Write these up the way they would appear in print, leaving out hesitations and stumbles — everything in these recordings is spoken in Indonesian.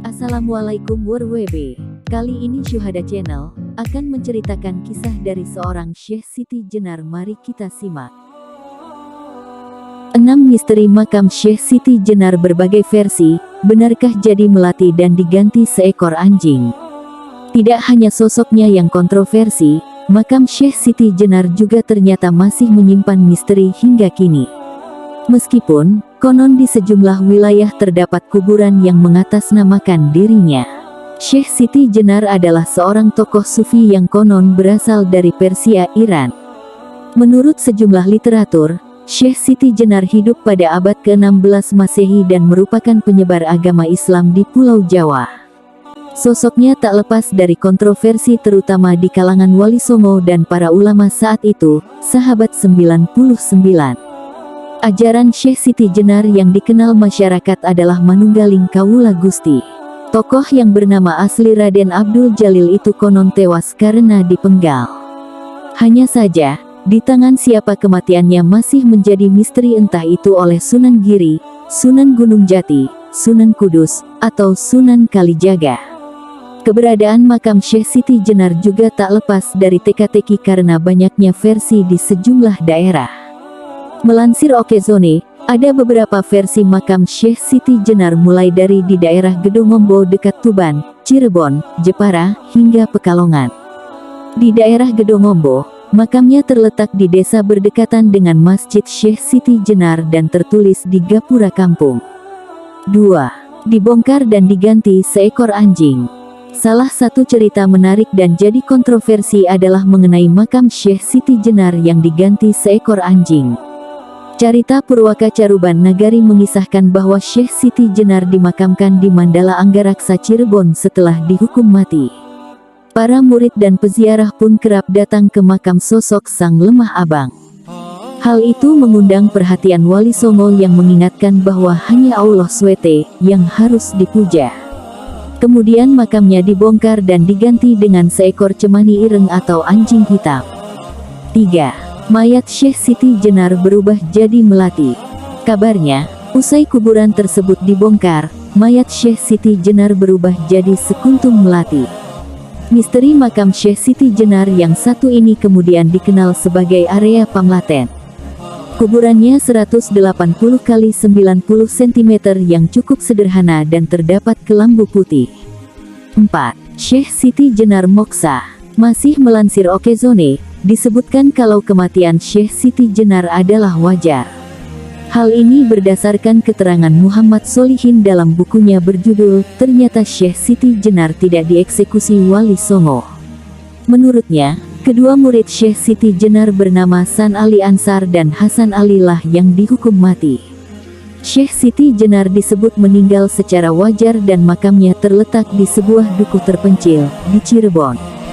Assalamualaikum WB. Kali ini Syuhada Channel akan menceritakan kisah dari seorang Syekh Siti Jenar. Mari kita simak. 6 misteri makam Syekh Siti Jenar. Berbagai versi, benarkah jadi melati dan diganti seekor anjing? Tidak hanya sosoknya yang kontroversi, makam Syekh Siti Jenar juga ternyata masih menyimpan misteri hingga kini. Meskipun konon di sejumlah wilayah terdapat kuburan yang mengatasnamakan dirinya. Syekh Siti Jenar adalah seorang tokoh sufi yang konon berasal dari Persia, Iran. Menurut sejumlah literatur, Syekh Siti Jenar hidup pada abad ke-16 Masehi dan merupakan penyebar agama Islam di Pulau Jawa. Sosoknya tak lepas dari kontroversi terutama di kalangan Wali Songo dan para ulama saat itu, sahabat 99. Ajaran Syekh Siti Jenar yang dikenal masyarakat adalah Manunggaling Kawula Gusti. Tokoh yang bernama asli Raden Abdul Jalil itu konon tewas karena dipenggal. Hanya saja, di tangan siapa kematiannya masih menjadi misteri, entah itu oleh Sunan Giri, Sunan Gunung Jati, Sunan Kudus, atau Sunan Kalijaga. Keberadaan makam Syekh Siti Jenar juga tak lepas dari teka-teki karena banyaknya versi di sejumlah daerah. Melansir Okezone, ada beberapa versi makam Syekh Siti Jenar mulai dari di daerah Gedongombo dekat Tuban, Cirebon, Jepara, hingga Pekalongan. Di daerah Gedongombo, makamnya terletak di desa berdekatan dengan Masjid Syekh Siti Jenar dan tertulis di Gapura Kampung. 2. Dibongkar dan diganti seekor anjing. Salah satu cerita menarik dan jadi kontroversi adalah mengenai makam Syekh Siti Jenar yang diganti seekor anjing. Carita Purwaka Caruban Nagari mengisahkan bahwa Syekh Siti Jenar dimakamkan di Mandala Anggaraksa Cirebon setelah dihukum mati. Para murid dan peziarah pun kerap datang ke makam sosok Sang Lemah Abang. Hal itu mengundang perhatian Wali Songo yang mengingatkan bahwa hanya Allah SWT yang harus dipuja. Kemudian makamnya dibongkar dan diganti dengan seekor cemani ireng atau anjing hitam. 3. Mayat Syekh Siti Jenar berubah jadi melati. Kabarnya, usai kuburan tersebut dibongkar, mayat Syekh Siti Jenar berubah jadi sekuntum melati. Misteri makam Syekh Siti Jenar yang satu ini kemudian dikenal sebagai area Pamlaten. Kuburannya 180 x 90 cm yang cukup sederhana dan terdapat kelambu putih. 4. Syekh Siti Jenar Moksa. Masih melansir Okezone, disebutkan kalau kematian Syekh Siti Jenar adalah wajar. Hal ini berdasarkan keterangan Muhammad Solihin dalam bukunya berjudul Ternyata Syekh Siti Jenar Tidak Dieksekusi Wali Songo. Menurutnya, kedua murid Syekh Siti Jenar bernama San Ali Ansar dan Hasan Ali lah yang dihukum mati. Syekh Siti Jenar disebut meninggal secara wajar dan makamnya terletak di sebuah dukuh terpencil di Cirebon.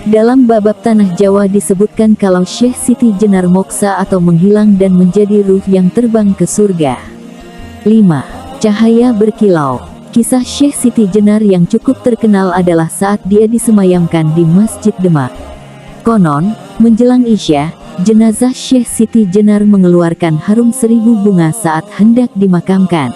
Dalam babab Tanah Jawa disebutkan kalau Syekh Siti Jenar moksa atau menghilang dan menjadi ruh yang terbang ke surga. 5. Cahaya berkilau. Kisah Syekh Siti Jenar yang cukup terkenal adalah saat dia disemayamkan di Masjid Demak. Konon, menjelang Isya, jenazah Syekh Siti Jenar mengeluarkan harum 1000 bunga saat hendak dimakamkan.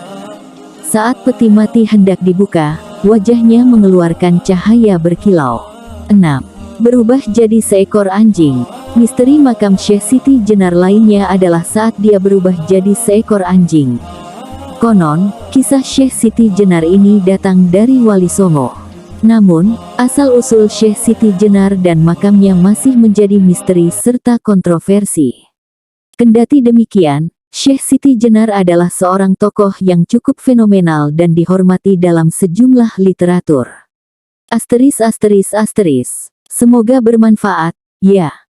Saat peti mati hendak dibuka, wajahnya mengeluarkan cahaya berkilau. 6. Berubah jadi seekor anjing. Misteri makam Syekh Siti Jenar lainnya adalah saat dia berubah jadi seekor anjing. Konon, kisah Syekh Siti Jenar ini datang dari Wali Songo. Namun, asal-usul Syekh Siti Jenar dan makamnya masih menjadi misteri serta kontroversi. Kendati demikian, Syekh Siti Jenar adalah seorang tokoh yang cukup fenomenal dan dihormati dalam sejumlah literatur. ****. Semoga bermanfaat, ya.